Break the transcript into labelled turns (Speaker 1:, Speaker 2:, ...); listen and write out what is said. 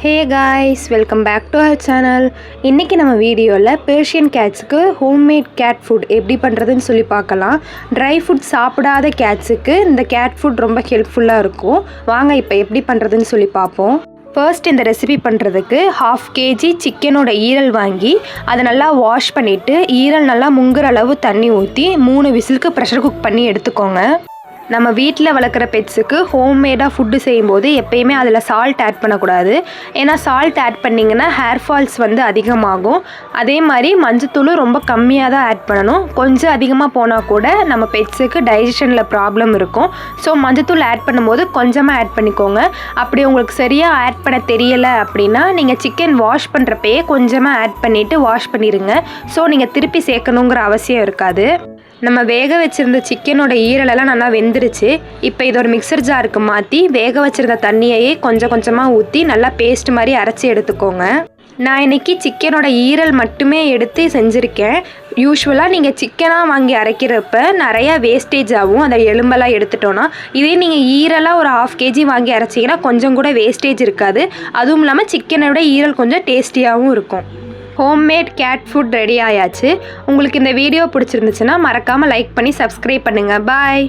Speaker 1: Hey guys, welcome back to our channel. இன்றைக்கி நம்ம வீடியோவில் பேர்ஷியன் கேட்ஸுக்கு ஹோம்மேட் கேட் ஃபுட் எப்படி பண்ணுறதுன்னு சொல்லி பார்க்கலாம். ட்ரை ஃபுட் சாப்பிடாத கேட்ஸுக்கு இந்த கேட் ஃபுட் ரொம்ப ஹெல்ப்ஃபுல்லாக இருக்கும். வாங்க இப்போ எப்படி பண்ணுறதுன்னு சொல்லி பார்ப்போம். ஃபர்ஸ்ட் இந்த ரெசிபி பண்ணுறதுக்கு 1/2 kg சிக்கனோட ஈரல் வாங்கி அதை நல்லா வாஷ் பண்ணிவிட்டு ஈரல் நல்லா முங்குற அளவு தண்ணி ஊற்றி 3 விசிலுக்கு ப்ரெஷர் குக் பண்ணி எடுத்துக்கோங்க. நம்ம வீட்டில் வளர்க்குற பெட்ஸுக்கு ஹோம்மேடாக ஃபுட்டு செய்யும்போது எப்பயுமே அதில் சால்ட் ஆட் பண்ணக்கூடாது. ஏன்னா சால்ட் ஆட் பண்ணிங்கன்னா ஹேர் ஃபால்ஸ் அதிகமாகும். அதே மாதிரி மஞ்சத்தூளும் ரொம்ப கம்மியாக தான் ஆட் பண்ணணும். கொஞ்சம் அதிகமாக போனால் கூட நம்ம பெட்ஸுக்கு டைஜஷனில் ப்ராப்ளம் இருக்கும். ஸோ மஞ்சத்தூள் ஆட் பண்ணும்போது கொஞ்சமாக ஆட் பண்ணிக்கோங்க. அப்படி உங்களுக்கு சரியாக ஆட் பண்ண தெரியலை அப்படின்னா நீங்கள் சிக்கன் வாஷ் பண்ணுறப்பயே கொஞ்சமாக ஆட் பண்ணிவிட்டு வாஷ் பண்ணிடுங்க. ஸோ நீங்கள் திருப்பி சேர்க்கணுங்கிற அவசியம் இருக்காது. நம்ம வேக வச்சுருந்த சிக்கனோட ஈரலெல்லாம் நல்லா வெந்துருச்சு. இப்போ இதை ஒரு மிக்சர் ஜாருக்கு மாற்றி வேக வச்சுருந்த தண்ணியையே கொஞ்சம் கொஞ்சமாக ஊற்றி நல்லா பேஸ்ட் மாதிரி அரைச்சி எடுத்துக்கோங்க. நான் இன்றைக்கி சிக்கனோட ஈரல் மட்டுமே எடுத்து செஞ்சுருக்கேன். யூஸ்வலாக நீங்கள் சிக்கனாக வாங்கி அரைக்கிறப்ப நிறையா வேஸ்டேஜ் ஆகும், அந்த எலும்பெல்லாம் எடுத்துட்டோன்னா. இதே நீங்கள் ஈரலாக ஒரு 1/2 kg வாங்கி அரைச்சிங்கன்னா கொஞ்சம் கூட வேஸ்டேஜ் இருக்காது. அதுவும் இல்லாமல் சிக்கனோட ஈரல் கொஞ்சம் டேஸ்டியாகவும் இருக்கும். ஹோம்மேட் கேட் ஃபுட் ரெடி ஆயாச்சு. உங்களுக்கு இந்த வீடியோ பிடிச்சிருந்துச்சுன்னா மறக்காமல் லைக் பண்ணி சப்ஸ்கிரைப் பண்ணுங்கள். பாய்.